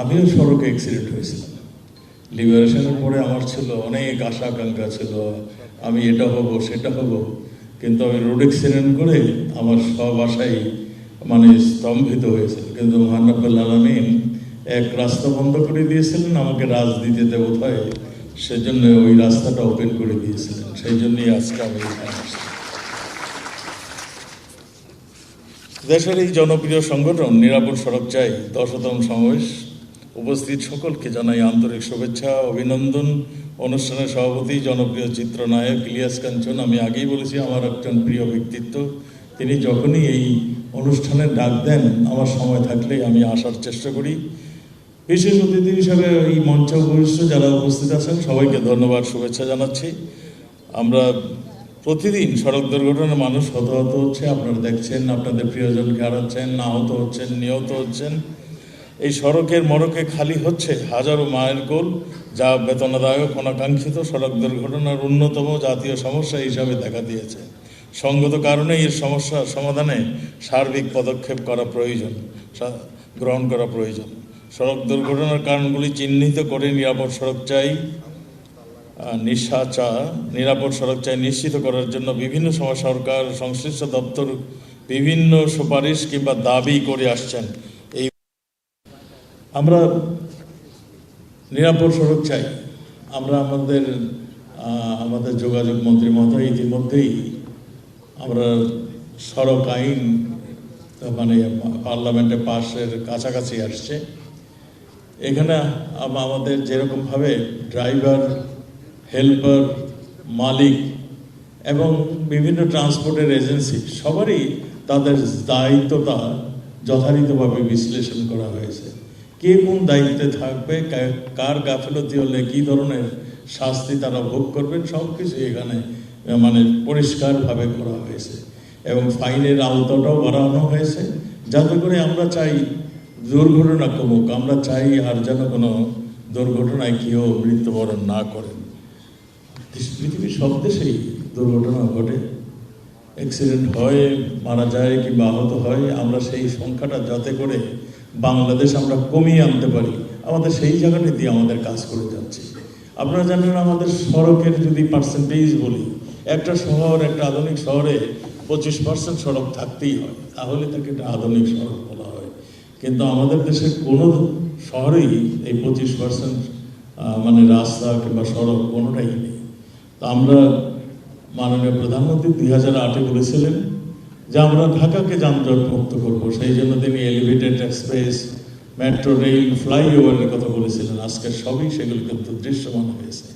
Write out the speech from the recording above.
আমিও সড়কে অ্যাক্সিডেন্ট হয়েছিলাম। লিবারেশনের পরে আমার ছিল অনেক আশা আকাঙ্ক্ষা ছিল, আমি এটা হব সেটা হব, কিন্তু আমি রোড অ্যাক্সিডেন্ট করে আমার সব আশাই স্তম্ভিত হয়েছিল। কিন্তু মহান রব্বুল আলামিন এক রাস্তা বন্ধ করে দিয়েছিলেন আমাকে রাজনীতিতে বোধহয়, সেজন্য ওই রাস্তাটা ওপেন করে দিয়েছিলেন, সেই জন্যই আজকে আমি এখানে আসছি। দেশের এই জনপ্রিয় সংগঠন নিরাপদ সড়ক চাই 10তম সমাবেশ উপস্থিত সকলকে জানাই আন্তরিক শুভেচ্ছা, অভিনন্দন। অনুষ্ঠানের সভাপতি জনপ্রিয় চিত্রনায়ক ইলিয়াস কাঞ্চন, আমি আগেই বলেছি আমার একজন প্রিয় ব্যক্তিত্ব। তিনি যখনই এই অনুষ্ঠানের ডাক দেন আমার সময় থাকলেই আমি আসার চেষ্টা করি। বিশেষ অতিথি হিসাবে এই মঞ্চে উপবিষ্ট যারা উপস্থিত আছেন সবাইকে ধন্যবাদ, শুভেচ্ছা জানাচ্ছি। আমরা প্রতিদিন সড়ক দুর্ঘটনায় মানুষ হতাহত হচ্ছে, আপনারা দেখছেন, আপনাদের প্রিয়জনকে হারাচ্ছেন, আহত হচ্ছেন, নিহত হচ্ছেন। এই সড়কের মড়কে খালি হচ্ছে হাজারো মায়ের কোল, যা বেদনাদায়ক, অনাকাঙ্ক্ষিত সড়ক দুর্ঘটনার অন্যতম জাতীয় সমস্যা হিসাবে দেখা দিয়েছে। সঙ্গত কারণে এর সমস্যা সমাধানে সার্বিক পদক্ষেপ গ্রহণ করা প্রয়োজন। সড়ক দুর্ঘটনার কারণগুলি চিহ্নিত করে নিরাপদ সড়ক চাই নিশ্চিত করার জন্য বিভিন্ন সময় সরকার সংশ্লিষ্ট দপ্তর বিভিন্ন সুপারিশ কিংবা দাবি করে আসছেন। আমরা নিরাপদ সড়ক চাই। আমরা আমাদের যোগাযোগ মন্ত্রী মহোদয় ইতিমধ্যেই আমরা সড়ক আইন পার্লামেন্টে পাশের কাছাকাছি আসছে। এখানে আমাদের যেরকমভাবে ড্রাইভার, হেল্পার, মালিক এবং বিভিন্ন ট্রান্সপোর্টের এজেন্সি সবারই তাদের দায়িত্বটা যথাযথভাবে বিশ্লেষণ করা হয়েছে। কে কোন দায়িত্বে থাকবে, কার গাফিলতি হলে কী ধরনের শাস্তি তারা ভোগ করবেন, সব কিছু এখানে পরিষ্কারভাবে করা হয়েছে এবং ফাইনের আওতাটাও বাড়ানো হয়েছে, যাতে করে আমরা চাই দুর্ঘটনা কমুক। আমরা চাই আর যেন কোনো দুর্ঘটনায় কেউ মৃত্যুবরণ না করেন। পৃথিবীর সব দেশেই দুর্ঘটনা ঘটে, অ্যাক্সিডেন্ট হয়, মারা যায় কিংবা আহত হয়। আমরা সেই সংখ্যাটা যাতে করে বাংলাদেশ আমরা কমিয়ে আনতে পারি, আমাদের সেই জায়গাটা দিয়ে আমাদের কাজ করে যাচ্ছে। আপনারা জানেন আমাদের সড়কের যদি পার্সেন্টেজ বলি, একটা আধুনিক শহরে 25% সড়ক থাকতেই হয়, তাহলে তাকে একটা আধুনিক সড়ক বলা হয়। কিন্তু আমাদের দেশের কোনো শহরেই এই 25% রাস্তা কিংবা সড়ক কোনোটাই নেই। তো আমরা মাননীয় প্রধানমন্ত্রী 2008-এ বলেছিলেন যে আমরা ঢাকাকে যানজট মুক্ত করবো। সেই জন্য তিনি এলিভেটেড এক্সপ্রেস, মেট্রো রেল, ফ্লাইওভারের কথা বলেছিলেন। আজকে সবই সেগুলো কিন্তু দৃশ্যমান হয়েছে।